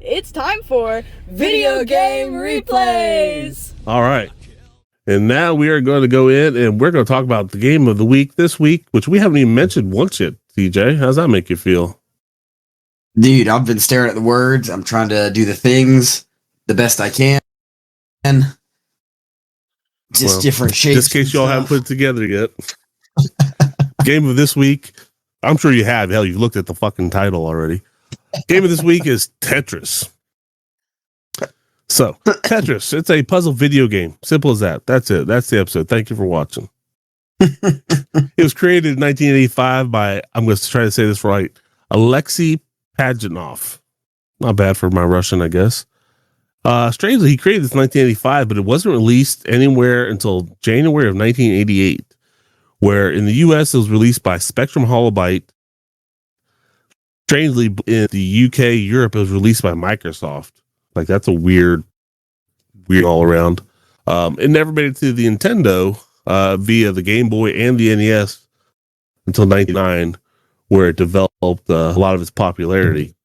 It's time for Video Game Replays! All right. And now we are going to go in and we're going to talk about the game of the week this week, which we haven't even mentioned once yet. TJ, how's that make you feel? Dude, I've been staring at the words. I'm trying to do the things the best I can. Just different shapes. Just in case y'all haven't put it together yet. Game of this week. I'm sure you have. Hell, you've looked at the fucking title already. Game of this week is Tetris. So, Tetris, it's a puzzle video game. Simple as that. That's it. That's the episode. Thank you for watching. It was created in 1985 by, I'm going to try to say this right, Alexei Pajitnov. Not bad for my Russian, I guess. Strangely, he created this in 1985, but it wasn't released anywhere until January of 1988, where in the US it was released by Spectrum Holobyte. Strangely, in the UK, Europe, it was released by Microsoft. Like, that's a weird all around. It never made it to the Nintendo via the Game Boy and the NES until 1999, where it developed a lot of its popularity.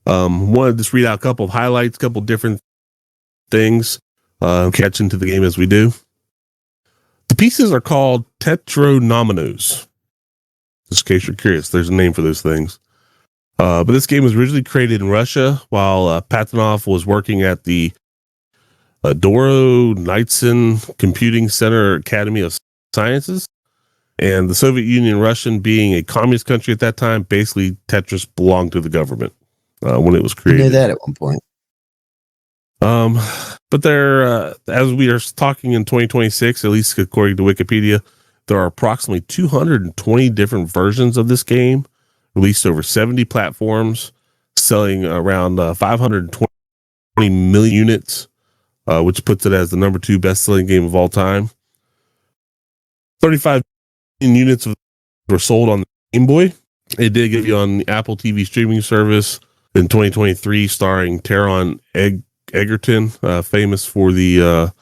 Wanted to just read out a couple of highlights, a couple of different things, catch into the game as we do. The pieces are called Tetronominos. Just in case you're curious, there's a name for those things. But this game was originally created in Russia while Patanov was working at the Doro-Nitsin Computing Center Academy of Sciences. And the Soviet Union, Russian being a communist country at that time, basically Tetris belonged to the government when it was created. I knew that at one point. But there, as we are talking in 2026, at least according to Wikipedia, there are approximately 220 different versions of this game, released over 70 platforms, selling around 520 million units, which puts it as the number 2 best-selling game of all time. 35 million units were sold on the Game Boy. It did get you on the Apple TV streaming service in 2023, starring Taron Egerton, famous for the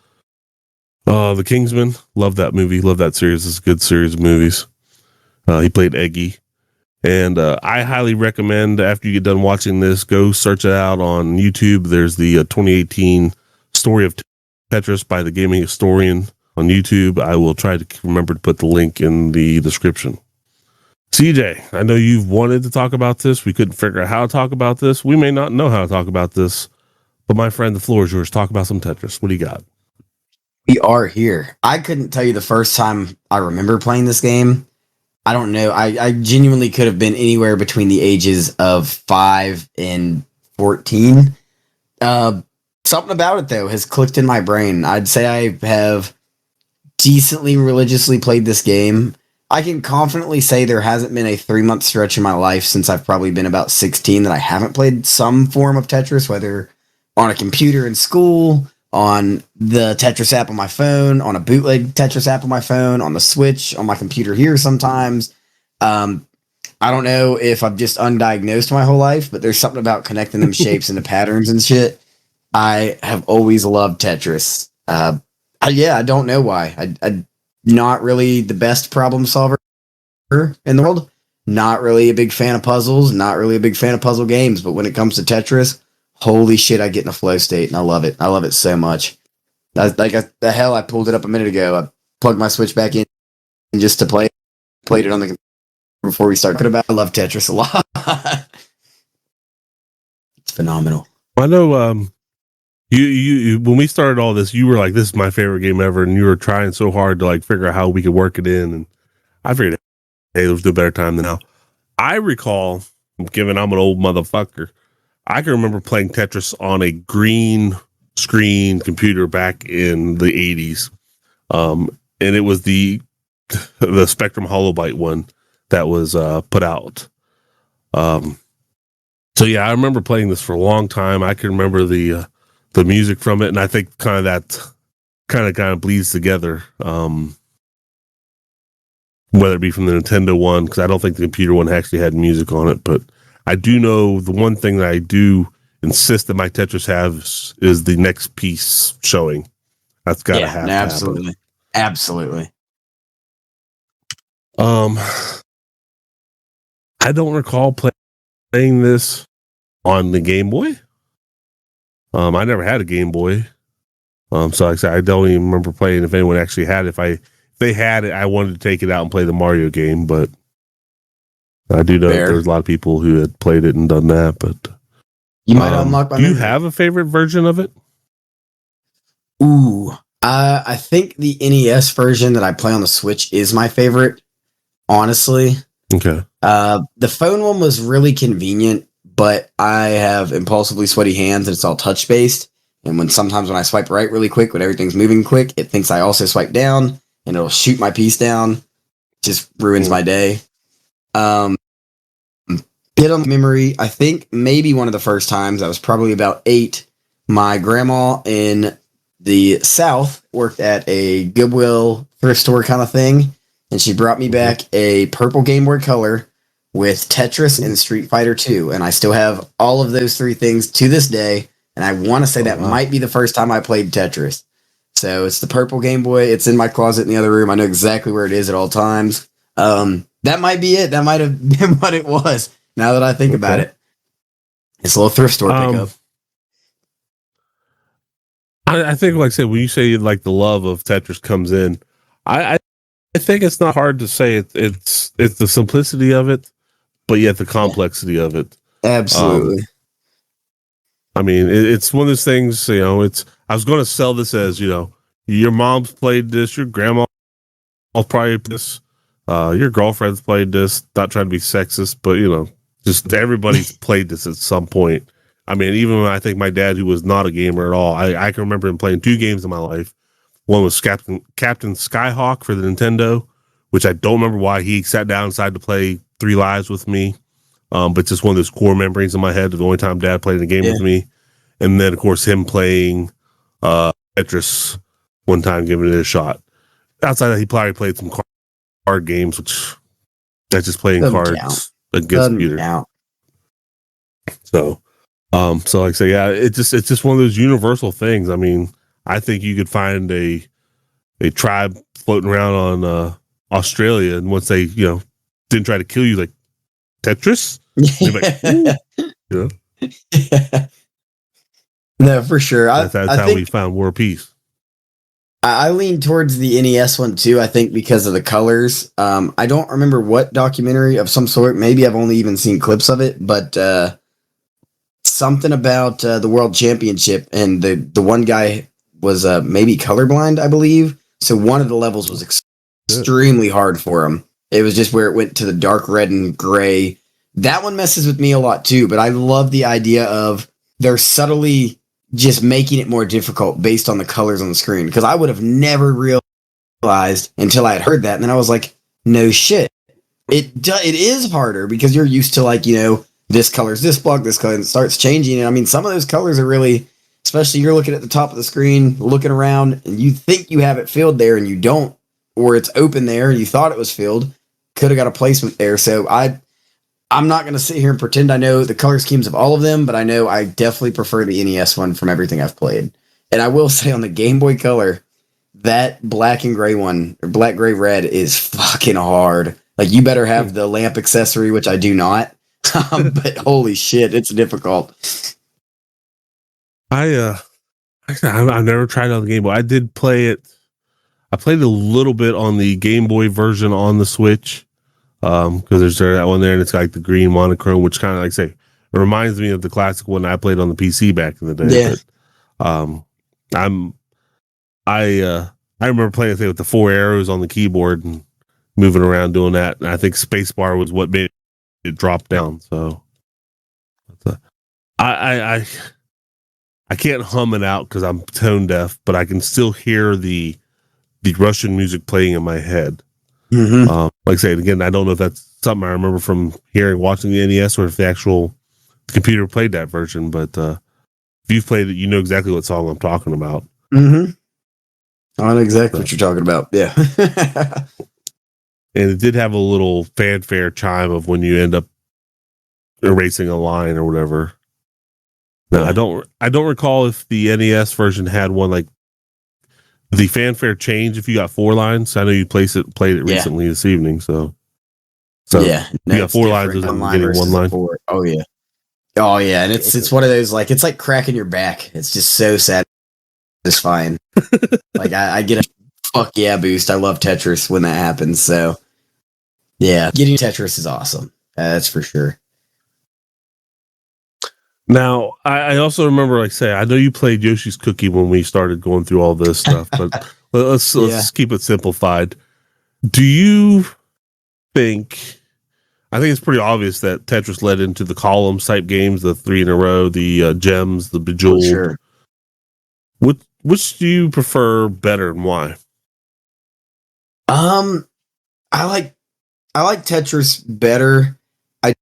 Kingsman. Love that movie. Love that series. It's a good series of movies. He played Eggy. And I highly recommend, after you get done watching this, go search it out on YouTube. There's the 2018 Story of Tetris by the Gaming Historian on YouTube. I will try to remember to put the link in the description. CJ, I know you've wanted to talk about this. We couldn't figure out how to talk about this. We may not know how to talk about this, but my friend, the floor is yours. Talk about some Tetris. What do you got? We are here. I couldn't tell you the first time I remember playing this game. I don't know. I genuinely could have been anywhere between the ages of 5 and 14. Something about it, though, has clicked in my brain. I'd say I have decently religiously played this game. I can confidently say there hasn't been a 3-month stretch in my life since I've probably been about 16 that I haven't played some form of Tetris, whether on a computer in school, on the Tetris app on my phone, on a bootleg Tetris app on my phone, on the Switch, on my computer here sometimes. I don't know if I've just undiagnosed my whole life, but there's something about connecting them shapes into patterns and shit. I have always loved Tetris. I don't know why. I'm not really the best problem solver in the world. Not really a big fan of puzzles. Not really a big fan of puzzle games. But when it comes to Tetris, holy shit, I get in a flow state, and I love it. I love it so much. The hell, I pulled it up a minute ago. I plugged my Switch back in just to play. Played it on the computer before we started. I love Tetris a lot. It's phenomenal. I know you when we started all this, you were like, this is my favorite game ever, and you were trying so hard to like figure out how we could work it in, and I figured, hey, there's no better time than now. I recall, given I'm an old motherfucker, I can remember playing Tetris on a green screen computer back in the 80s. And it was the Spectrum Holobyte one that was put out. So yeah, I remember playing this for a long time. I can remember the music from it, and I think kind of that kind of bleeds together. Whether it be from the Nintendo one, because I don't think the computer one actually had music on it, but I do know the one thing that I do insist that my Tetris has is the next piece showing. That's got to have to absolutely. happen. Absolutely. I don't recall playing this on the Game Boy. I never had a Game Boy. So like I said, I don't even remember playing if anyone actually had it. If they had it, I wanted to take it out and play the Mario game, but I do know that there was a lot of people who had played it and done that. But you might unlock my Do you memory. have a favorite version of it? Ooh, I think the NES version that I play on the Switch is my favorite. Honestly, Okay. the phone one was really convenient, but I have impulsively sweaty hands and it's all touch based. And sometimes when I swipe right really quick, when everything's moving quick, it thinks I also swipe down and it'll shoot my piece down. Just ruins my day. Get on memory. I think maybe one of the first times I was probably about 8. My grandma in the South worked at a Goodwill thrift store kind of thing. And she brought me back a purple Game Boy Color with Tetris and Street Fighter 2. And I still have all of those 3 things to this day. And I want to say that might be the first time I played Tetris. So it's the purple Game Boy. It's in my closet in the other room. I know exactly where it is at all times. That might be it. That might have been what it was. Now that I think about it, it's a little thrift store pickup. I think, like I said, when you say like the love of Tetris comes in, I think it's not hard to say it's the simplicity of it, but yet the complexity of it. Absolutely. I mean, it's one of those things. I was going to sell this as your mom's played this, your grandma probably this, your girlfriend's played this. Not trying to be sexist, but just everybody's played this at some point. I mean, even when I think my dad, who was not a gamer at all, I can remember him playing 2 games in my life. One was Captain Skyhawk for the Nintendo, which I don't remember why he sat down and decided to play 3 Lives with me. But just one of those core memories in my head of the only time Dad played a game with me. And then, of course, him playing Tetris one time, giving it a shot. Outside that, he probably played some card games, which that's just playing cards against computers. So like I say, yeah, it's just one of those universal things. I mean, I think you could find a tribe floating around on Australia, and once they didn't try to kill you, like Tetris, No, for sure. That's how we found world peace. I lean towards the NES one too. I think because of the colors. I don't remember what documentary of some sort. Maybe I've only even seen clips of it, but something about the World Championship, and the one guy was maybe colorblind, I believe. So one of the levels was extremely hard for him. It was just where it went to the dark red and gray. That one messes with me a lot too, but I love the idea of they're subtly just making it more difficult based on the colors on the screen. Because I would have never realized until I had heard that. And then I was like, no shit. It is harder because you're used to this color's this block, this color, and it starts changing. And I mean, some of those colors are really, especially you're looking at the top of the screen, looking around, and you think you have it filled there and you don't, or it's open there and you thought it was filled. Could have got a placement there. So I'm not going to sit here and pretend I know the color schemes of all of them, but I know I definitely prefer the NES one from everything I've played. And I will say on the Game Boy Color, that black and gray one, or black, gray, red, is fucking hard. Like, you better have the lamp accessory, which I do not. But holy shit, it's difficult. I've never tried it on the Game Boy. I did play it. I played a little bit on the Game Boy version on the Switch. Because there's that one there, and it's like the green monochrome, which kind of, like I say, it reminds me of the classic one I played on the PC back in the day. Yeah. But, I remember playing with the 4 arrows on the keyboard and moving around doing that. And I think spacebar was what made it drop down. So I can't hum it out because I'm tone deaf, but I can still hear the Russian music playing in my head. Mm-hmm. Like I said, again, I don't know if that's something I remember from watching the NES, or if the actual computer played that version. But if you've played it, you know exactly what song I'm talking about. Mm-hmm. I know exactly what you're talking about. Yeah. And it did have a little fanfare chime of when you end up erasing a line or whatever. Now, I don't recall if the NES version had one like the fanfare change if you got 4 lines. I know you played it recently this evening, so yeah, you got 4 lines, doesn't getting 1 line. 4. Oh yeah. Oh yeah, and it's one of those like it's like cracking your back. It's just so satisfying. Like I get a fuck yeah boost. I love Tetris when that happens. So yeah, getting Tetris is awesome. That's for sure. Now, I also remember, like, say, I know you played Yoshi's Cookie when we started going through all this stuff, but let's keep it simplified. Do you think? I think it's pretty obvious that Tetris led into the columns type games, the 3 in a row, the gems, the Bejeweled. Sure. Which do you prefer better and why? I like Tetris better. I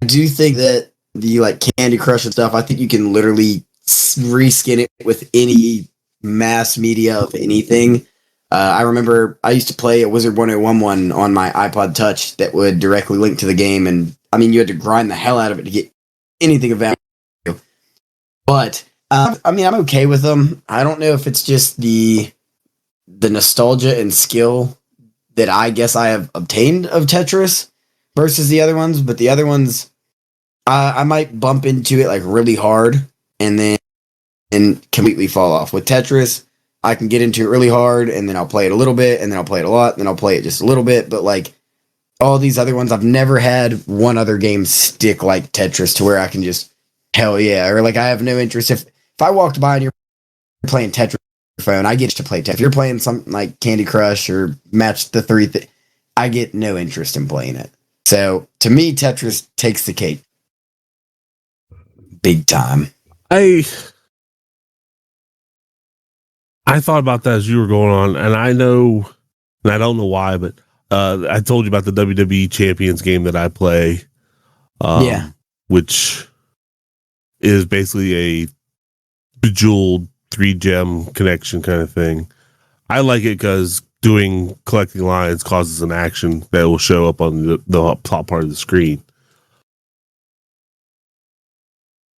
do think that the like Candy Crush and stuff, I think you can literally reskin it with any mass media of anything. I remember I used to play a Wizard 101 on my iPod Touch that would directly link to the game, and I mean you had to grind the hell out of it to get anything of value. But I mean I'm okay with them. I don't know if it's just the nostalgia and skill that I guess I have obtained of Tetris versus the other ones, but the other ones I might bump into it like really hard and then completely fall off. With Tetris, I can get into it really hard and then I'll play it a little bit and then I'll play it a lot, then I'll play it just a little bit. But like all these other ones, I've never had one other game stick like Tetris to where I can just hell yeah, or like I have no interest. If I walked by and you're playing Tetris on your phone, I get to play Tetris. If you're playing something like Candy Crush or Match the Three, I get no interest in playing it. So to me, Tetris takes the cake. Big time. I thought about that as you were going on, and I know, and I don't know why, but I told you about the WWE Champions game that I play, which is basically a Bejeweled 3-gem connection kind of thing. I like it because collecting lines causes an action that will show up on the top part of the screen.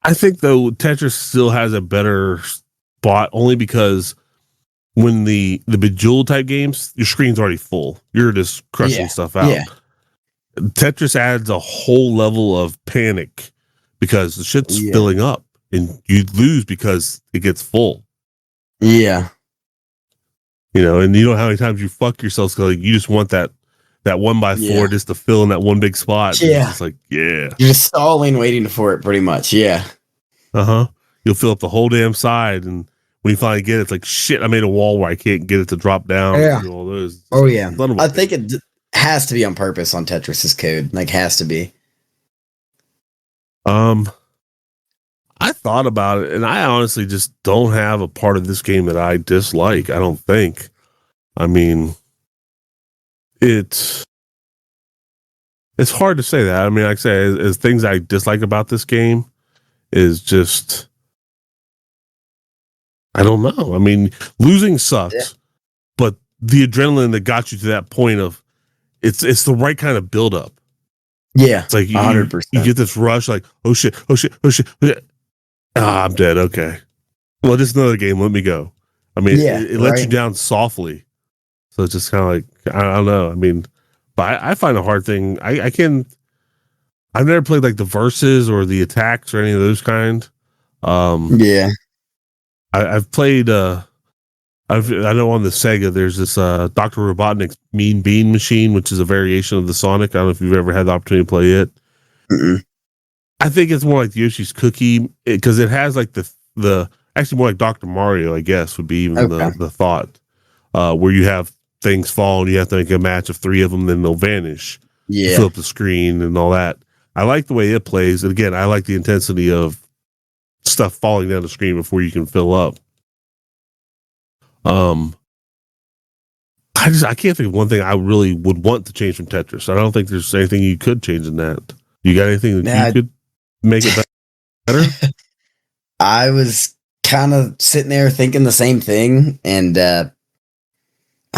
I think though Tetris still has a better spot only because when the Bejeweled type games, your screen's already full. You're just crushing stuff out. Yeah. Tetris adds a whole level of panic because the shit's filling up and you lose because it gets full. Yeah. You know, and you know how many times you fuck yourself because like, you just want that 1x4 just to fill in that one big spot. Yeah. It's like, yeah. You're just stalling waiting for it pretty much. Yeah. Uh-huh. You'll fill up the whole damn side, and when you finally get it, it's like, shit, I made a wall where I can't get it to drop down. Yeah. And do all those. Oh, yeah. I think it has to be on purpose on Tetris's code. Like, has to be. I thought about it, and I honestly just don't have a part of this game that I dislike, I don't think. I mean, it's hard to say that. I mean, like I say, as things I dislike about this game is just, I don't know. I mean, losing sucks, but the adrenaline that got you to that point of it's the right kind of buildup. Yeah, it's like 100%. You get this rush, like oh shit, I'm dead. Okay, well, just another game. Let me go. I mean, it lets you down softly, so it's just kind of like I don't know. I mean, but I find a hard thing. I've never played like the verses or the attacks or any of those kind. I've played. I know on the Sega there's this Dr. Robotnik's Mean Bean Machine, which is a variation of the Sonic. I don't know if you've ever had the opportunity to play it. Mm-mm. I think it's more like Yoshi's Cookie because it has like the actually more like Dr. Mario, I guess would be even the thought where you have things fall and you have to make a match of 3 of them, then they'll vanish. Yeah, fill up the screen and all that. I like the way it plays, and again, I like the intensity of stuff falling down the screen before you can fill up. I can't think of one thing I really would want to change from Tetris. I don't think there's anything you could change in that. You got anything that you could make it better? I was kind of sitting there thinking the same thing, and I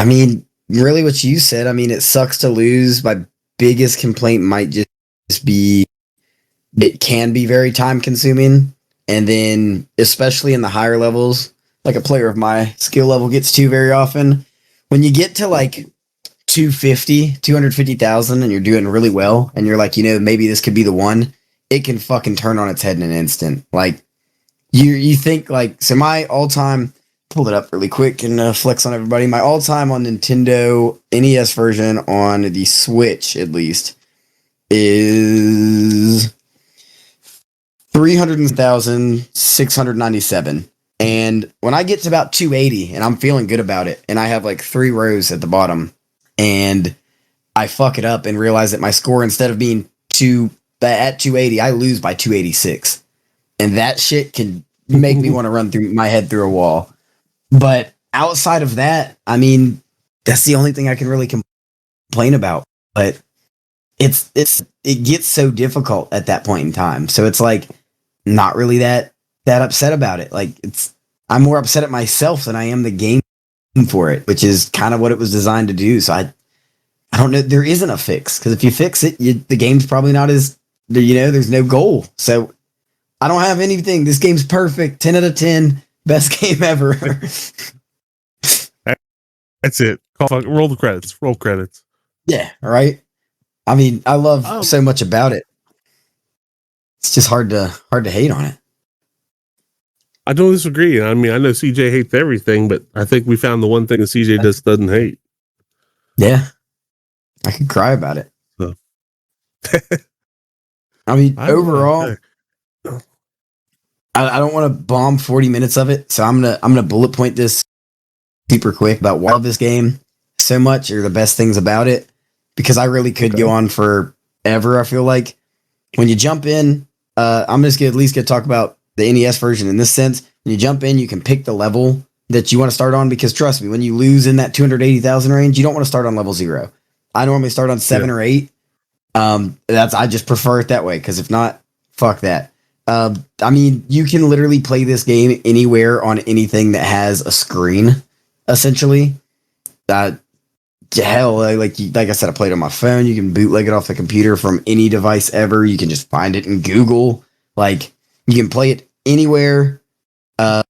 mean, really, what you said. I mean, it sucks to lose. My biggest complaint might just be it can be very time consuming, and then especially in the higher levels, like a player of my skill level gets to very often. When you get to like 250,000 and you're doing really well and you're like, maybe this could be the one, it can fucking turn on its head in an instant. Like you think like, so my all-time, pull it up really quick and flex on everybody. My all-time on Nintendo NES version on the Switch, at least, is 300,697. And when I get to about 280 and I'm feeling good about it, and I have like 3 rows at the bottom, and I fuck it up and realize that my score, instead of being at 280, I lose by 286. And that shit can make me want to run through my head through a wall. But outside of that, I mean, that's the only thing I can really complain about. But it gets so difficult at that point in time. So it's like not really that upset about it. Like I'm more upset at myself than I am the game for it, which is kind of what it was designed to do. So I don't know. There isn't a fix, because if you fix it, the game's probably not as, there's no goal. So I don't have anything. This game's perfect. 10 out of 10. Best game ever. That's it. Roll the credits. Roll credits. Yeah, right. I mean, I love so much about it. It's just hard to hate on it. I don't disagree. I mean, I know CJ hates everything, but I think we found the one thing that CJ just doesn't hate. Yeah, I could cry about it. So. I mean, overall, I don't want to bomb 40 minutes of it, so I'm gonna bullet point this super quick about why I love this game so much, or the best things about it, because I really could go on forever. I feel like when you jump in, I'm just gonna at least talk about the NES version in this sense. When you jump in, you can pick the level that you want to start on, because trust me, when you lose in that 280,000 range, you don't want to start on level 0. I normally start on 7 or 8. I just prefer it that way, because if not, fuck that. I mean, you can literally play this game anywhere on anything that has a screen, essentially. Hell, like I said, I played on my phone. You can bootleg it off the computer from any device ever. You can just find it in Google. Like, you can play it anywhere. Most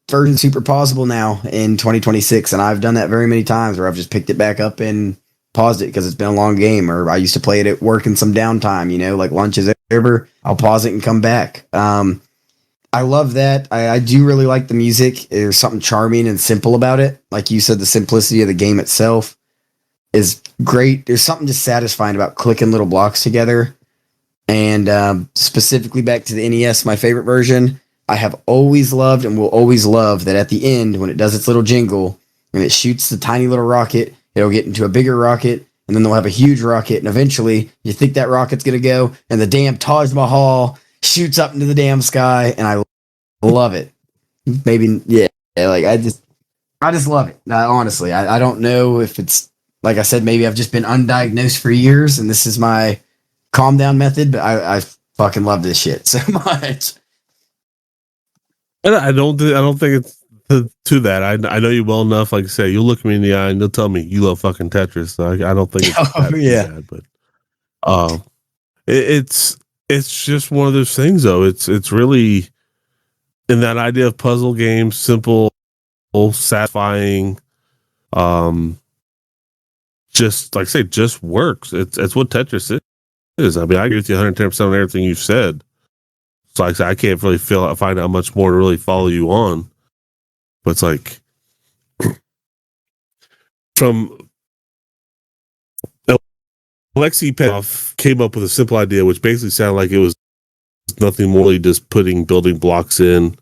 versions super possible now in 2026, and I've done that very many times where I've just picked it back up and paused it because it's been a long game, or I used to play it at work in some downtime, like lunch is over, I'll pause it and come back. I love that. I do really like the music. There's something charming and simple about it. Like you said, the simplicity of the game itself is great. There's something just satisfying about clicking little blocks together. And specifically back to the NES, my favorite version, I have always loved and will always love that at the end, when it does its little jingle and it shoots the tiny little rocket, it'll get into a bigger rocket, and then they'll have a huge rocket, and eventually you think that rocket's going to go, and the damn Taj Mahal shoots up into the damn sky, and I love it. Maybe, yeah, like I just love it. Honestly, I don't know if it's, like I said, maybe I've just been undiagnosed for years, and this is my calm down method, but I fucking love this shit so much. I don't think it's to that. I know you well enough. Like I say, you'll look me in the eye and you'll tell me you love fucking Tetris. So I don't think it's bad, but it's just one of those things, though. It's really in that idea of puzzle games, simple, satisfying. Just like I say, just works. It's what Tetris is. I mean, I agree with you 110% on everything you've said. So like I said, I can't really find out much more to really follow you on. But it's like from Alexei Panoff came up with a simple idea, which basically sounded like it was nothing more than just putting building blocks in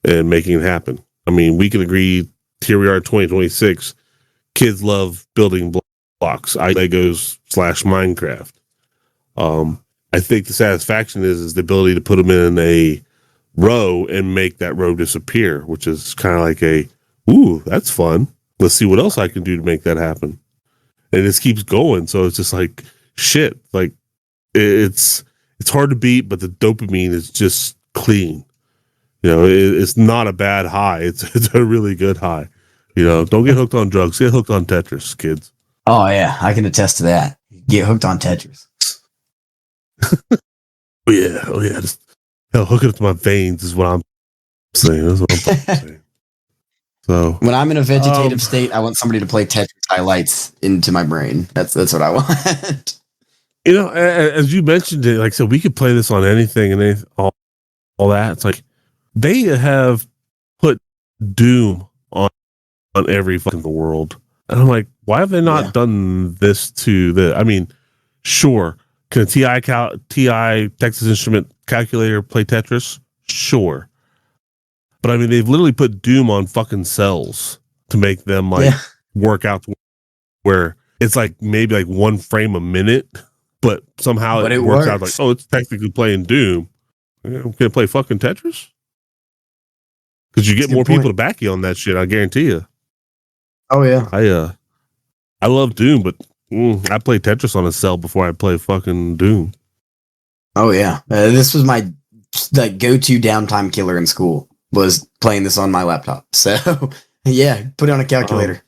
and making it happen. I mean, we can agree, here we are in 2026, kids love building blocks, Legos / Minecraft. I think the satisfaction is the ability to put them in a row and make that row disappear, which is kind of like ooh, that's fun. Let's see what else I can do to make that happen. And it just keeps going. So it's just like, shit, like it's hard to beat, but the dopamine is just clean. It's not a bad high. It's a really good high. Don't get hooked on drugs. Get hooked on Tetris, kids. Oh yeah, I can attest to that. Get hooked on Tetris. Oh yeah. Just hook it up to my veins is what I'm saying. That's what I'm saying. So when I'm in a vegetative state, I want somebody to play Tetris highlights into my brain. That's what I want. As you mentioned it, like I said, we could play this on anything and all that. It's like they have put Doom on every fucking the world, and I'm like, why have they not done this to the? I mean, sure, can a TI Texas Instrument calculator play Tetris? Sure, but I mean, they've literally put Doom on fucking cells to make them work out where it's like maybe like one frame a minute. But somehow it works out like, oh, it's technically playing Doom. I'm gonna play fucking Tetris because you get more people to back you on that shit. I guarantee you. Oh yeah, I love Doom, but I play Tetris on a cell before I play fucking Doom. Oh yeah, this was my go-to downtime killer in school. Was playing this on my laptop. So yeah, put it on a calculator.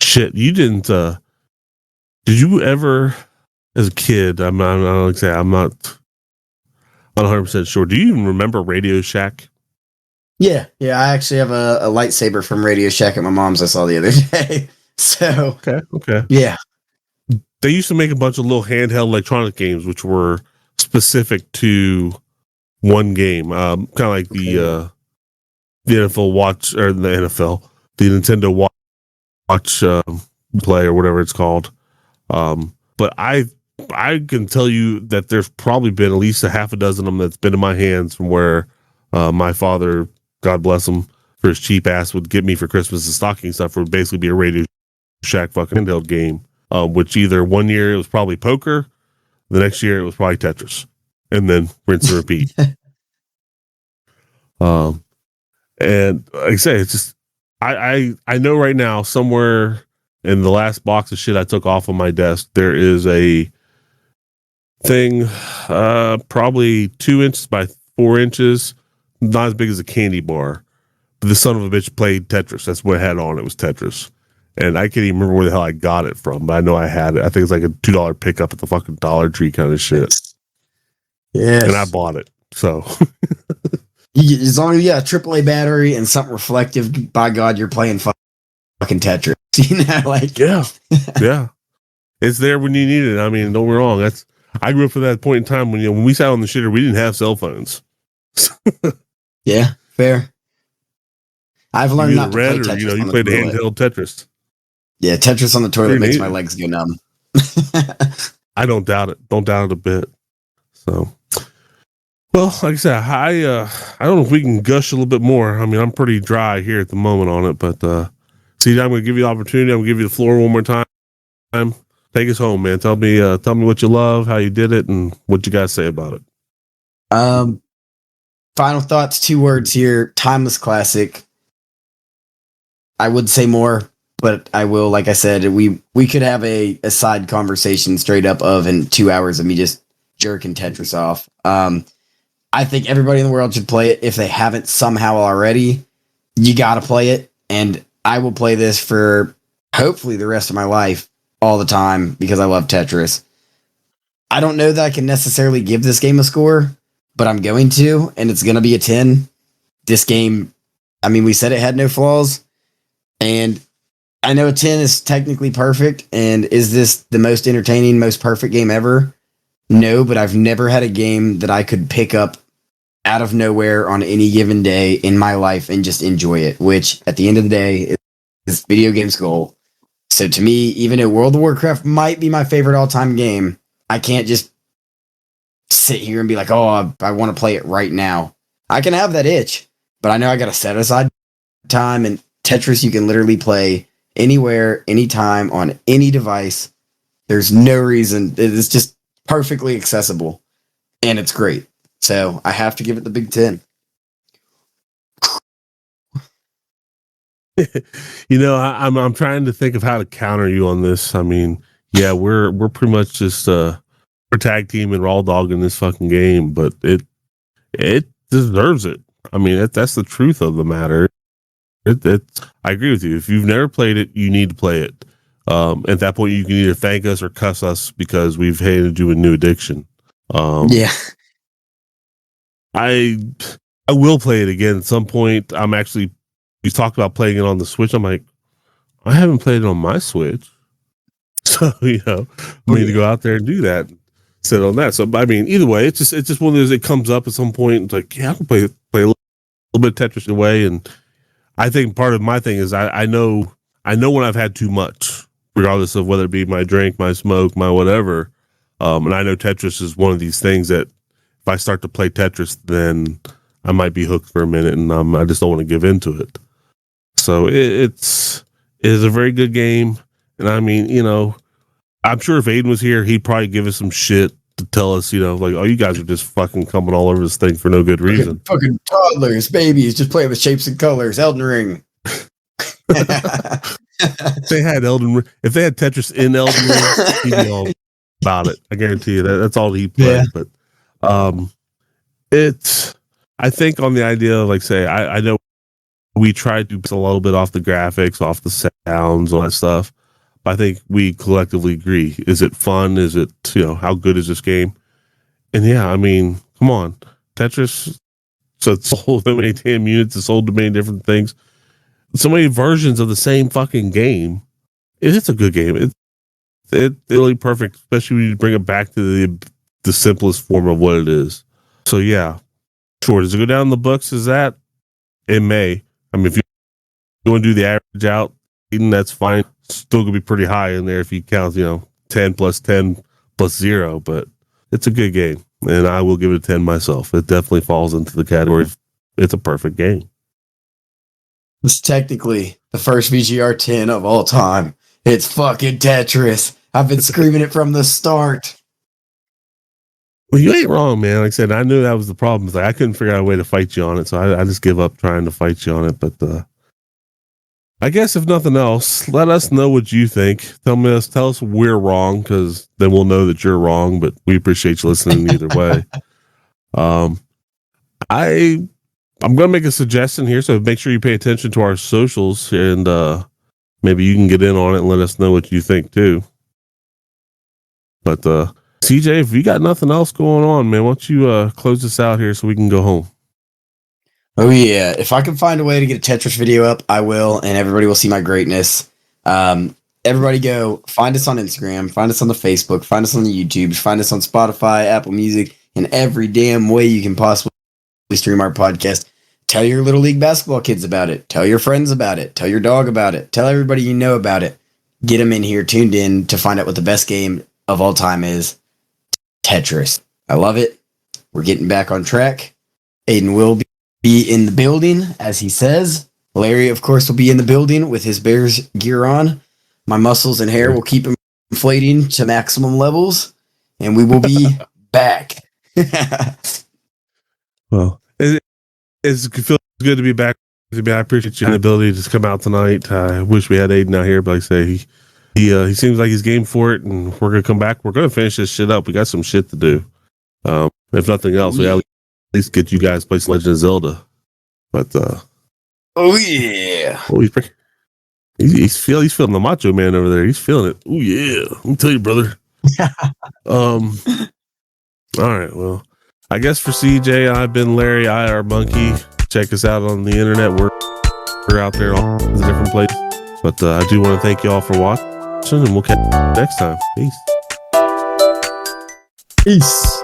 Shit, you didn't. Did you ever? As a kid, I'm not 100% sure. Do you even remember Radio Shack? Yeah. I actually have a lightsaber from Radio Shack at my mom's. I saw the other day. So okay, yeah. They used to make a bunch of little handheld electronic games, which were specific to one game, kind of like the NFL Watch or the Nintendo Watch Play or whatever it's called. But I can tell you that there's probably been at least a half a dozen of them that's been in my hands from where my father, God bless him, for his cheap ass would get me for Christmas and stocking stuff would basically be a Radio Shack fucking handheld game, which either one year it was probably poker, the next year it was probably Tetris, and then rinse and repeat. And like I say, it's just I know right now somewhere in the last box of shit I took off of my desk, there is a thing, probably 2 inches by 4 inches, not as big as a candy bar. But the son of a bitch played Tetris. That's what it had on. It was Tetris. And I can't even remember where the hell I got it from, but I know I had it. I think it's like a $2 pickup at the fucking Dollar Tree kind of shit. Yes. And I bought it. So as long as you got a AAA battery and something reflective, by God, you're playing fucking Tetris. Yeah. It's there when you need it. I mean, don't get me wrong. I grew up for that point in time when we sat on the shitter, we didn't have cell phones. Yeah, fair. I've learned not to play Tetris. You played the handheld Tetris. Yeah, Tetris on the toilet makes my legs go numb. I don't doubt it. Don't doubt it a bit. So, well, like I said, I don't know if we can gush a little bit more. I mean, I'm pretty dry here at the moment on it, but see, I'm going to give you the opportunity. I'm going to give you the floor one more time. Take us home, man. Tell me what you love, how you did it, and what you guys say about it. Final thoughts, 2 words here. Timeless classic. I would say more, but I will, like I said, we could have a side conversation straight up in 2 hours of me just jerking Tetris off. I think everybody in the world should play it. If they haven't somehow already, you got to play it. And I will play this for hopefully the rest of my life all the time because I love Tetris. I don't know that I can necessarily give this game a score, but I'm going to, and it's going to be a 10. This game, I mean, we said it had no flaws, and I know a 10 is technically perfect, and is this the most entertaining, most perfect game ever? No, but I've never had a game that I could pick up out of nowhere on any given day in my life and just enjoy it, which at the end of the day is video game's goal. So to me, even though World of Warcraft might be my favorite all-time game, I can't just sit here and be like, oh, I want to play it right now. I can have that itch, but I know I got to set aside time, and Tetris you can literally play anywhere, anytime, on any device. There's no reason. It's just perfectly accessible, and it's great. So I have to give it the Big 10. I'm trying to think of how to counter you on this. I mean, yeah, we're pretty much just we're tag team and raw dog in this fucking game, but it deserves it. I mean, that's the truth of the matter. I agree with you. If you've never played it, you need to play it. At that point, you can either thank us or cuss us because we've handed you a new addiction. Yeah, I will play it again at some point. You talked about playing it on the Switch. I'm like, I haven't played it on my Switch. So, you know, I mean, to go out there and do that, sit on that. So, I mean, either way, it's just one of those, it comes up at some point. It's like, yeah, I can play a little bit of Tetris away. And I think part of my thing is I know when I've had too much, regardless of whether it be my drink, my smoke, my whatever. And I know Tetris is one of these things that if I start to play Tetris, then I might be hooked for a minute, and I just don't want to give into it. So it is a very good game. And I mean, you know, I'm sure if Aiden was here, he'd probably give us some shit to tell us, you know, like, oh, you guys are just fucking coming all over this thing for no good reason. Fucking toddlers, babies, just playing with shapes and colors. Elden Ring. If they had Tetris in Elden Ring, he'd be all about it. I guarantee you that's all he played. Yeah. But I think on the idea of, like, say, I know we tried to do a little bit off the graphics, off the sounds, all that stuff. But I think we collectively agree. Is it fun? Is it, you know, how good is this game? And yeah, I mean, come on. Tetris, so it's sold so many damn units, it's sold to many different things. So many versions of the same fucking game. It's a good game. It's really perfect, especially when you bring it back to the simplest form of what it is. So yeah, sure. Does it go down in the books? Is that? It may. I mean, if you want to do the average out, that's fine. Still gonna be pretty high in there if you count, you know, 10 plus 10 plus 0. But it's a good game, and I will give it a 10 myself. It definitely falls into the category of it's a perfect game. It's technically the first VGR 10 of all time. It's fucking Tetris. I've been screaming it from the start. Well, you ain't wrong, man. Like I said, I knew that was the problem. It's like I couldn't figure out a way to fight you on it, so I just give up trying to fight you on it. But I guess if nothing else, let us know what you think. Tell us we're wrong, because then we'll know that you're wrong. But we appreciate you listening either way. I'm going to make a suggestion here, so make sure you pay attention to our socials, and maybe you can get in on it and let us know what you think too. But CJ, if you got nothing else going on, man, why don't you close this out here so we can go home? Oh yeah, if I can find a way to get a Tetris video up, I will, and everybody will see my greatness. Everybody go find us on Instagram, find us on the Facebook, find us on the YouTube, find us on Spotify, Apple Music, and every damn way you can possibly stream our podcast. Tell your Little League basketball kids about it. Tell your friends about it. Tell your dog about it. Tell everybody you know about it. Get them in here tuned in to find out what the best game of all time is. Tetris. I love it. We're getting back on track. Aiden will be in the building, as he says. Larry, of course, will be in the building with his Bears gear on. My muscles and hair will keep inflating to maximum levels, and we will be back. Well, it feels good to be back. I appreciate your ability to just come out tonight. I wish we had Aiden out here, but like I say, he seems like he's game for it, and we're gonna come back. We're gonna finish this shit up. We got some shit to do. If nothing else, we at least get you guys play Legend of Zelda. But oh yeah, he's feeling the Macho Man over there. He's feeling it. Oh yeah, let me tell you, brother. All right, well, I guess for CJ, I've been Larry, IR Monkey. Check us out on the internet. We're out there all the different places. But I do want to thank you all for watching, and we'll catch you next time. Peace. Peace.